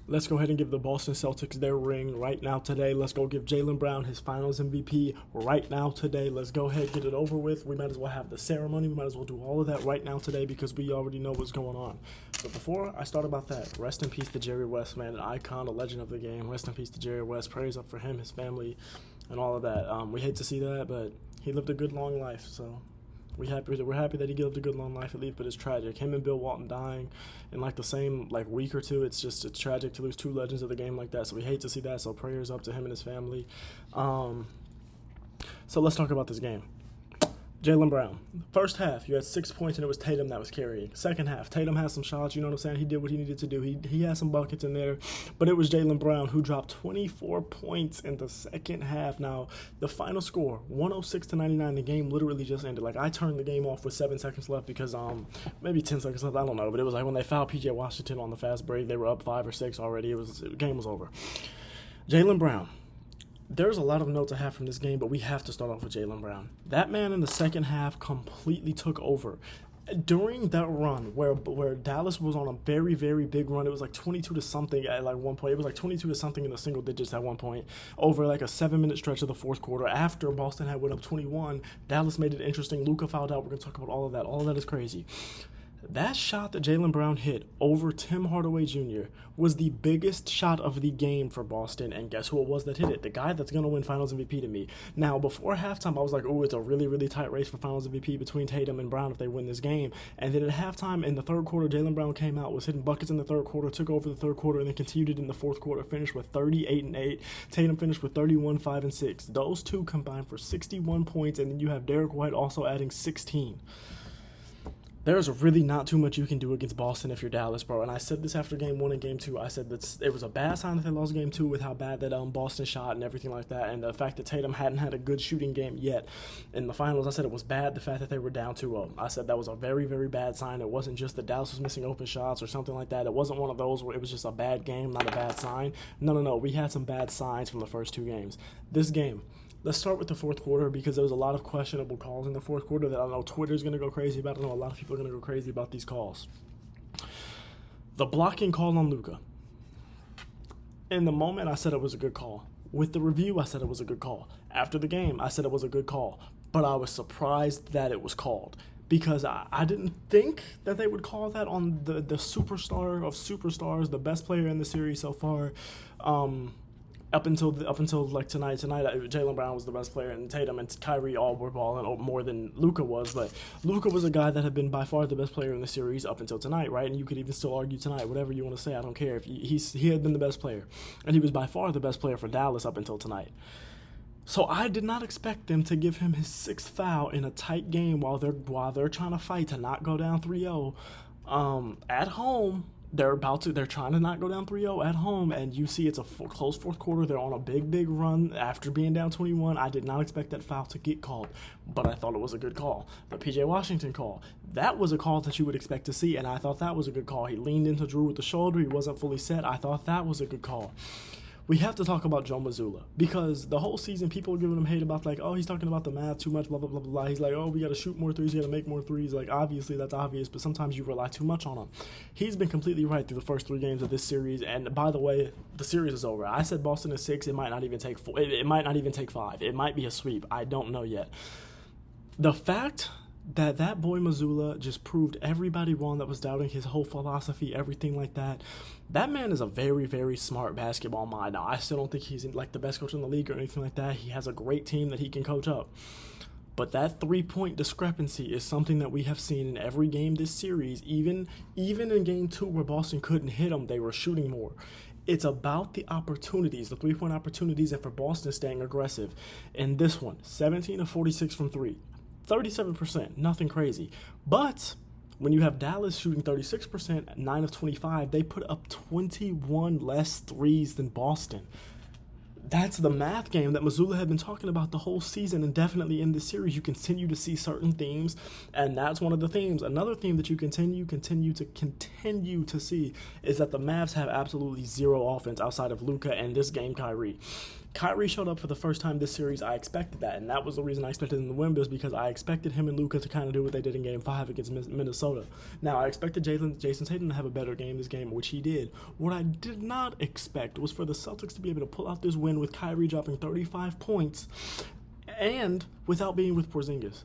Let's go ahead and give the Boston Celtics their ring right now today. Let's go give Jaylen Brown his finals MVP right now today. Let's go ahead and get it over with. We might as well have the ceremony. We might as well do all of that right now today because we already know what's going on. But before I start about that, rest in peace to Jerry West, man, an icon, a legend of the game. Rest in peace to Jerry West. Prayers up for him, his family, and all of that. We hate to see that, but he lived a good, long life, so... We're happy that he lived a good long life at least, but it's tragic. Him and Bill Walton dying in the same week or two. It's tragic to lose two legends of the game like that. So we hate to see that. So prayers up to him and his family. So let's talk about this game. Jaylen Brown. First half, you had 6 points, and it was Tatum that was carrying. Second half, Tatum had some shots, you know what I'm saying? He did what he needed to do. He had some buckets in there, but it was Jaylen Brown who dropped 24 points in the second half. Now, the final score, 106-99, the game literally just ended. I turned the game off with 7 seconds left because, maybe 10 seconds left, I don't know, but it was when they fouled P.J. Washington on the fast break, they were up 5 or 6 already. The game was over. Jaylen Brown. There's a lot of notes I have from this game, but we have to start off with Jaylen Brown. That man in the second half completely took over. During that run where Dallas was on a very, very big run, it was 22 to something at one point. It was 22 to something in the single digits at one point over a 7-minute stretch of the fourth quarter. After Boston had went up 21, Dallas made it interesting. Luka fouled out. We're going to talk about all of that. All of that is crazy. That shot that Jaylen Brown hit over Tim Hardaway Jr. was the biggest shot of the game for Boston, and guess who it was that hit it? The guy that's going to win Finals MVP to me. Now, before halftime, I was like, oh, it's a really, really tight race for Finals MVP between Tatum and Brown if they win this game. And then at halftime, in the third quarter, Jaylen Brown came out, was hitting buckets in the third quarter, took over the third quarter, and then continued it in the fourth quarter, finished with 38-8. Tatum finished with 31, 5, and 6. Those two combined for 61 points, and then you have Derek White also adding 16. There's really not too much you can do against Boston if you're Dallas, bro. And I said this after game 1 and game 2. I said that it was a bad sign that they lost game 2 with how bad that Boston shot and everything like that. And the fact that Tatum hadn't had a good shooting game yet in the finals, I said it was bad. The fact that they were down 2-0. I said that was a very, very bad sign. It wasn't just that Dallas was missing open shots or something like that. It wasn't one of those where it was just a bad game, not a bad sign. No. We had some bad signs from the first 2 games. This game. Let's start with the fourth quarter because there was a lot of questionable calls in the fourth quarter that I know Twitter's going to go crazy about. I know a lot of people are going to go crazy about these calls. The blocking call on Luka. In the moment, I said it was a good call. With the review, I said it was a good call. After the game, I said it was a good call. But I was surprised that it was called because I didn't think that they would call that on the superstar of superstars, the best player in the series so far. Up until tonight, Jaylen Brown was the best player, and Tatum and Kyrie all were balling more than Luka was. But Luka was a guy that had been by far the best player in the series up until tonight, right? And you could even still argue tonight, whatever you want to say. I don't care if he had been the best player, and he was by far the best player for Dallas up until tonight. So I did not expect them to give him his 6th foul in a tight game while they're trying to fight to not go down 3-0 at home. They're trying to not go down 3-0 at home, and you see it's a close fourth quarter. They're on a big, big run after being down 21. I did not expect that foul to get called, but I thought it was a good call. The P.J. Washington call, that was a call that you would expect to see, and I thought that was a good call. He leaned into Drew with the shoulder. He wasn't fully set. I thought that was a good call. We have to talk about Joe Mazzulla because the whole season people are giving him hate about he's talking about the math too much, blah, blah, blah, blah, blah. He's like, we got to shoot more threes, we got to make more threes. Obviously that's obvious, but sometimes you rely too much on him. He's been completely right through the first 3 games of this series, and by the way, the series is over. I said Boston is 6. It might not even take 4. It might not even take 5. It might be a sweep. I don't know yet. The fact that boy Mazzulla just proved everybody wrong that was doubting his whole philosophy, everything like that. That man is a very, very smart basketball mind. Now, I still don't think he's the best coach in the league or anything like that. He has a great team that he can coach up. But that 3-point discrepancy is something that we have seen in every game this series. Even in game 2 where Boston couldn't hit them, they were shooting more. It's about the opportunities, the 3-point opportunities, and for Boston staying aggressive. And this one, 17 of 46 from 3. 37%, nothing crazy. But when you have Dallas shooting 36%, 9 of 25, they put up 21 less threes than Boston. That's the math game that Mazzulla had been talking about the whole season, and definitely in this series you continue to see certain themes, and that's one of the themes. Another theme that you continue to see is that the Mavs have absolutely zero offense outside of Luka and this game Kyrie. Kyrie showed up for the first time this series. I expected that, and that was the reason I expected them to win, was because I expected him and Luka to kind of do what they did in Game 5 against Minnesota. Now, I expected Jason Tatum to have a better game this game, which he did. What I did not expect was for the Celtics to be able to pull out this win with Kyrie dropping 35 points and without being with Porzingis.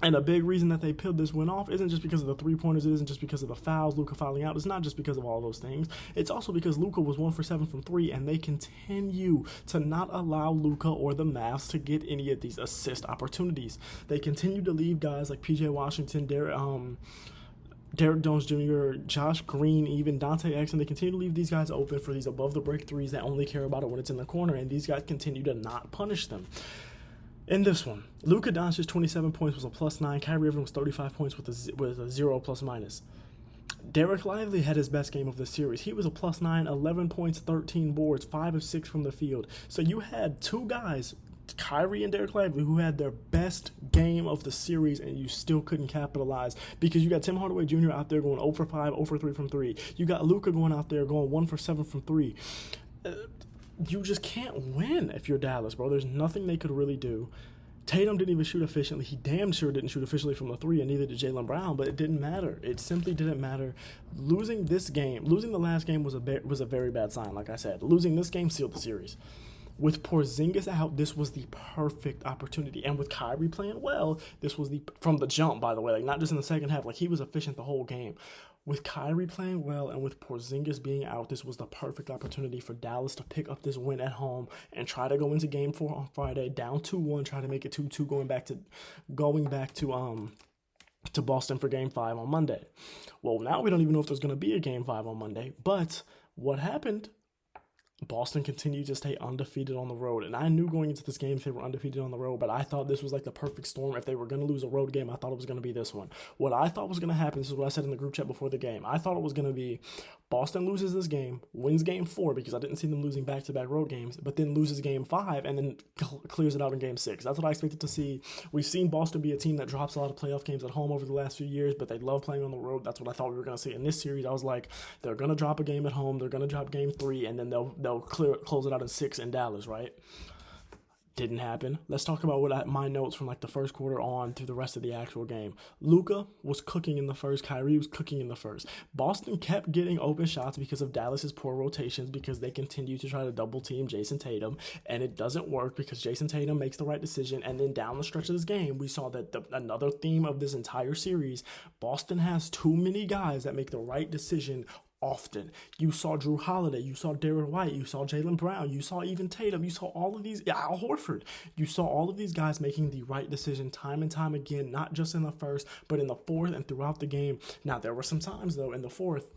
And a big reason that they peeled this win off isn't just because of the three-pointers. It isn't just because of the fouls, Luka fouling out. It's not just because of all those things. It's also because Luka was 1 for 7 from 3, and they continue to not allow Luka or the Mavs to get any of these assist opportunities. They continue to leave guys like P.J. Washington, Derek Jones Jr., Josh Green, even Dante Exum. They continue to leave these guys open for these above-the-break threes that only care about it when it's in the corner, and these guys continue to not punish them. In this one, Luka Doncic's 27 points was a +9. Kyrie Irving was 35 points with a 0 ±. Derek Lively had his best game of the series. He was a +9, 11 points, 13 boards, 5 of 6 from the field. So you had two guys, Kyrie and Derek Lively, who had their best game of the series, and you still couldn't capitalize because you got Tim Hardaway Jr. out there going 0 for 5, 0 for 3 from 3. You got Luka going out there going 1 for 7 from 3. You just can't win if you're Dallas, bro. There's nothing they could really do. Tatum didn't even shoot efficiently. He damn sure didn't shoot efficiently from the 3, and neither did Jaylen Brown, but it didn't matter. It simply didn't matter. Losing this game, losing the last game was a very bad sign, like I said. Losing this game sealed the series. With Porzingis out, this was the perfect opportunity. And with Kyrie playing well, this was from the jump, by the way, like not just in the second half, like he was efficient the whole game. With Kyrie playing well and with Porzingis being out, this was the perfect opportunity for Dallas to pick up this win at home and try to go into Game 4 on Friday, down 2-1, try to make it 2-2, going back to Boston for Game 5 on Monday. Well, now we don't even know if there's going to be a Game 5 on Monday, but what happened? Boston continued to stay undefeated on the road. And I knew going into this game if they were undefeated on the road, but I thought this was like the perfect storm. If they were going to lose a road game, I thought it was going to be this one. What I thought was going to happen, this is what I said in the group chat before the game. I thought it was going to be Boston loses this game, wins Game 4 because I didn't see them losing back-to-back road games, but then loses Game 5 and then clears it out in Game 6. That's what I expected to see. We've seen Boston be a team that drops a lot of playoff games at home over the last few years, but they love playing on the road. That's what I thought we were going to see in this series. I was like, they're going to drop a game at home, they're going to drop Game 3, and then they'll close it out in 6 in Dallas, right? Didn't happen. Let's talk about my notes from like the first quarter on through the rest of the actual game. Luka was cooking in the first. Kyrie was cooking in the first. Boston kept getting open shots because of Dallas's poor rotations, because they continue to try to double team Jason Tatum, and it doesn't work because Jason Tatum makes the right decision. And then down the stretch of this game, we saw that another theme of this entire series, Boston has too many guys that make the right decision often. You saw Drew Holiday, you saw Derrick White, you saw Jaylen Brown, you saw even Tatum, you saw all of these, Al Horford. You saw all of these guys making the right decision time and time again, not just in the first, but in the fourth and throughout the game. Now, there were some times, though, in the fourth,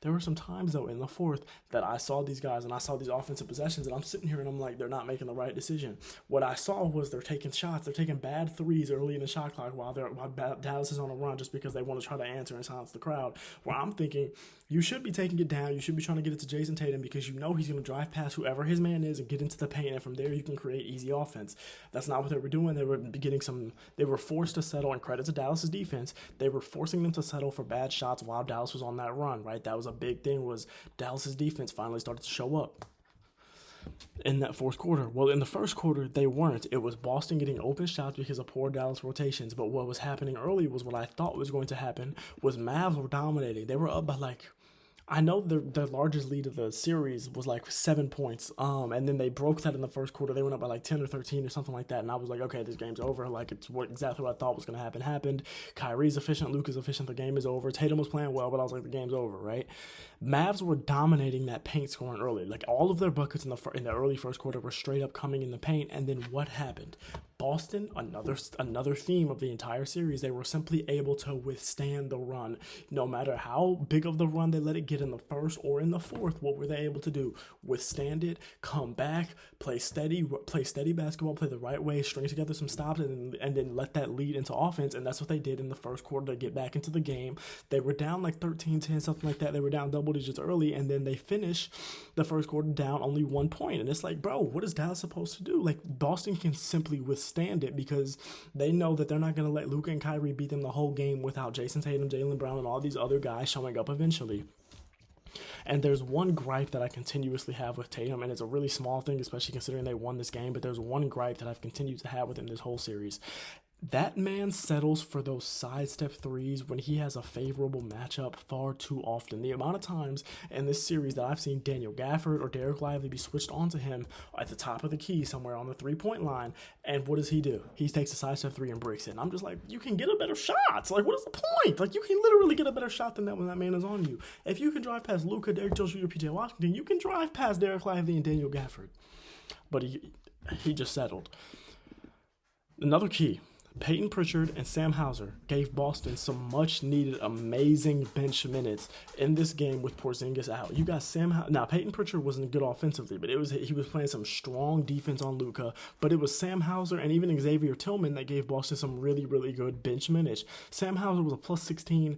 there were some times, though, in the fourth that I saw these guys and I saw these offensive possessions, and I'm sitting here and I'm like, they're not making the right decision. What I saw was they're taking shots. They're taking bad threes early in the shot clock while Dallas is on a run just because they want to try to answer and silence the crowd. Where I'm thinking, you should be taking it down. You should be trying to get it to Jason Tatum because you know he's going to drive past whoever his man is and get into the paint, and from there you can create easy offense. That's not what they were doing. They were forced to settle, and credit to Dallas's defense, they were forcing them to settle for bad shots while Dallas was on that run, right? That was a big thing, was Dallas's defense finally started to show up in that fourth quarter. Well, in the first quarter, they weren't. It was Boston getting open shots because of poor Dallas rotations. But what was happening early was what I thought was going to happen, was Mavs were dominating. They were up by I know their largest lead of the series was like 7 points, and then they broke that in the first quarter. They went up by like 10 or 13 or something like that, and I was like, okay, this game's over. Like, it's exactly what I thought was going to happen happened. Kyrie's efficient, Luka's efficient, the game is over. Tatum was playing well, but I was like, the game's over, right? Mavs were dominating that paint scoring early. Like, all of their buckets in the early first quarter were straight up coming in the paint, and then what happened? Boston, another theme of the entire series, they were simply able to withstand the run. No matter how big of the run they let it get in the first or in the fourth, what were they able to do? Withstand it, come back, play steady basketball, play the right way, string together some stops, and then let that lead into offense. And that's what they did in the first quarter to get back into the game. They were down like 13-10, something like that. They were down double digits early, and then they finished the first quarter down only 1 point. And it's like, bro, what is Dallas supposed to do? Like, Boston can simply withstand it because they know that they're not going to let Luka and Kyrie beat them the whole game without Jason Tatum, Jaylen Brown, and all these other guys showing up eventually. And there's one gripe that I continuously have with Tatum, and it's a really small thing, especially considering they won this game, but there's one gripe that I've continued to have with him this whole series. That man settles for those sidestep threes when he has a favorable matchup far too often. The amount of times in this series that I've seen Daniel Gafford or Derek Lively be switched onto him at the top of the key somewhere on the three-point line, and what does he do? He takes a sidestep three and breaks it. And I'm just like, you can get a better shot. Like, what is the point? Like, you can literally get a better shot than that when that man is on you. If you can drive past Luka, Derek Jones Jr., PJ Washington, you can drive past Derek Lively and Daniel Gafford. But he just settled. Another key. Peyton Pritchard and Sam Hauser gave Boston some much-needed, amazing bench minutes in this game with Porzingis out. You got now Peyton Pritchard wasn't good offensively, but he was playing some strong defense on Luka. But it was Sam Hauser and even Xavier Tillman that gave Boston some really, really good bench minutes. Sam Hauser was a plus 16.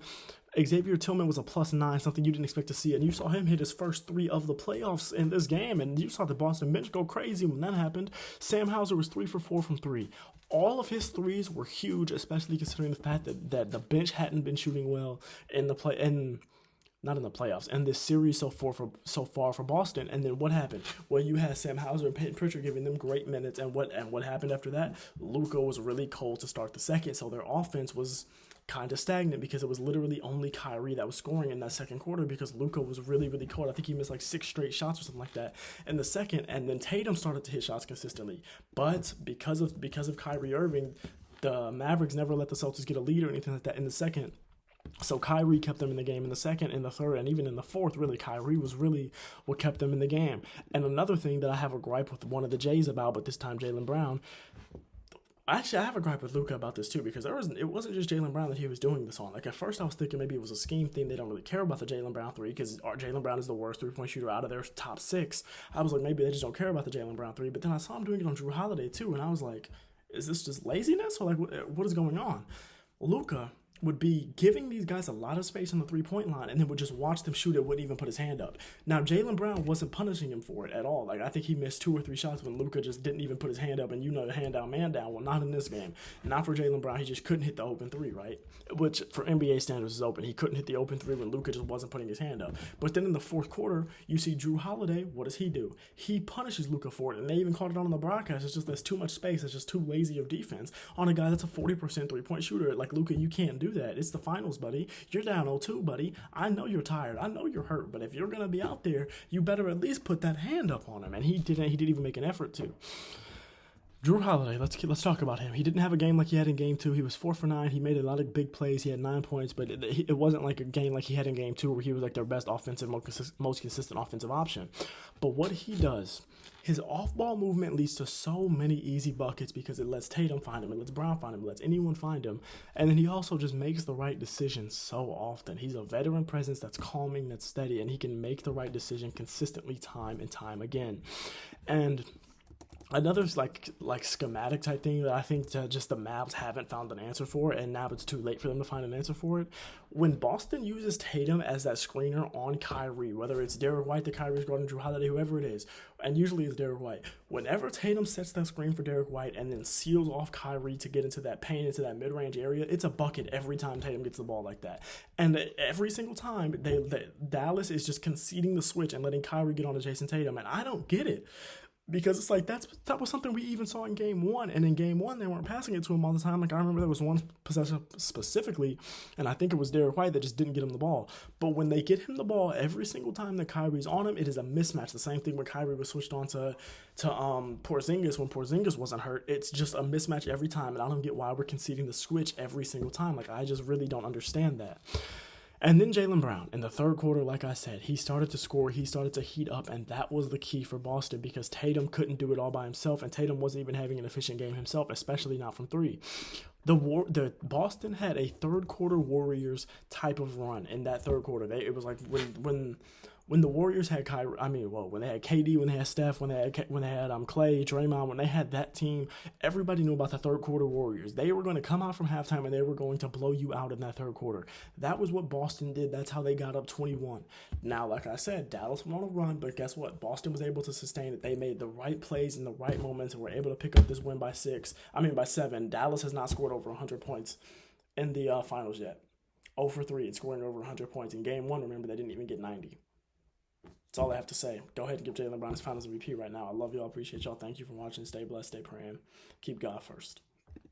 Xavier Tillman was a plus 9, something you didn't expect to see. And you saw him hit his first 3 of the playoffs in this game. And you saw the Boston bench go crazy when that happened. Sam Hauser was 3 for 4 from 3. All of his threes were huge, especially considering the fact that the bench hadn't been shooting well in the not in the playoffs, and this series so far for Boston. And then what happened? Well, you had Sam Hauser and Peyton Pritchard giving them great minutes, and what happened after that? Luka was really cold to start the second, so their offense was kind of stagnant because it was literally only Kyrie that was scoring in that second quarter because Luka was really, really cold. I think he missed like 6 straight shots or something like that in the second, and then Tatum started to hit shots consistently. But because of Kyrie Irving, the Mavericks never let the Celtics get a lead or anything like that in the second. So Kyrie kept them in the game in the second, in the third, and even in the fourth, really. Kyrie was really what kept them in the game. And another thing that I have a gripe with one of the Jays about, but this time Jaylen Brown. Actually, I have a gripe with Luka about this too because it wasn't just Jaylen Brown that he was doing this on. Like at first I was thinking maybe it was a scheme thing. They don't really care about the Jaylen Brown 3 because Jaylen Brown is the worst 3-point shooter out of their top 6. I was like, maybe they just don't care about the Jaylen Brown 3. But then I saw him doing it on Jrue Holiday too, and I was like, is this just laziness or like what is going on? Luka would be giving these guys a lot of space on the three-point line and then would just watch them shoot it, wouldn't even put his hand up. Now, Jaylen Brown wasn't punishing him for it at all. Like, I think he missed 2 or 3 shots when Luka just didn't even put his hand up, and hand down, man down. Well, not in this game. Not for Jaylen Brown. He just couldn't hit the open 3, right? Which, for NBA standards, is open. He couldn't hit the open 3 when Luka just wasn't putting his hand up. But then in the fourth quarter, you see Jrue Holiday. What does he do? He punishes Luka for it, and they even called it on the broadcast. It's just there's too much space. It's just too lazy of defense on a guy that's a 40% three-point shooter. Like, Luka, you can't do that. It's the finals, buddy. You're down 0-2, buddy. I know you're tired. I know you're hurt. But if you're going to be out there, you better at least put that hand up on him. And he didn't. He didn't even make an effort to. Jrue Holiday, let's talk about him. He didn't have a game like he had in Game 2. He was 4 for 9. He made a lot of big plays. He had 9 points, but it wasn't like a game like he had in Game 2 where he was like their best offensive, most consistent offensive option. But what he does, his off-ball movement leads to so many easy buckets because it lets Tatum find him, it lets Brown find him, it lets anyone find him. And then he also just makes the right decision so often. He's a veteran presence that's calming, that's steady, and he can make the right decision consistently time and time again. And another like schematic type thing that I think just the Mavs haven't found an answer for, and now it's too late for them to find an answer for it. When Boston uses Tatum as that screener on Kyrie, whether it's Derek White, the Kyrie's guarding Jrue Holiday, whoever it is, and usually it's Derek White. Whenever Tatum sets that screen for Derek White and then seals off Kyrie to get into that paint, into that mid-range area, it's a bucket every time Tatum gets the ball like that. And every single time, Dallas is just conceding the switch and letting Kyrie get on to Jason Tatum, and I don't get it. Because it's like that was something we even saw in Game 1. And in Game 1, they weren't passing it to him all the time. Like, I remember there was one possession specifically, and I think it was Derek White that just didn't get him the ball. But when they get him the ball, every single time that Kyrie's on him, it is a mismatch. The same thing when Kyrie was switched on to Porzingis when Porzingis wasn't hurt. It's just a mismatch every time, and I don't get why we're conceding the switch every single time. Like, I just really don't understand that. And then Jaylen Brown, in the third quarter, like I said, he started to score, he started to heat up, and that was the key for Boston because Tatum couldn't do it all by himself, and Tatum wasn't even having an efficient game himself, especially not from 3. The Boston had a third quarter Warriors type of run in that third quarter. It was like when the Warriors had when they had KD, when they had Steph, when they had Clay, Draymond, when they had that team, everybody knew about the third quarter Warriors. They were going to come out from halftime and they were going to blow you out in that third quarter. That was what Boston did. That's how they got up 21. Now, like I said, Dallas went on a run, but guess what? Boston was able to sustain it. They made the right plays in the right moments and were able to pick up this win by 7. Dallas has not scored over 100 points in the finals yet. 0 for 3 and scoring over 100 points. In Game 1, remember, they didn't even get 90. That's all I have to say. Go ahead and give Jaylen Brown his Finals MVP right now. I love y'all. Appreciate y'all. Thank you for watching. Stay blessed. Stay praying. Keep God first.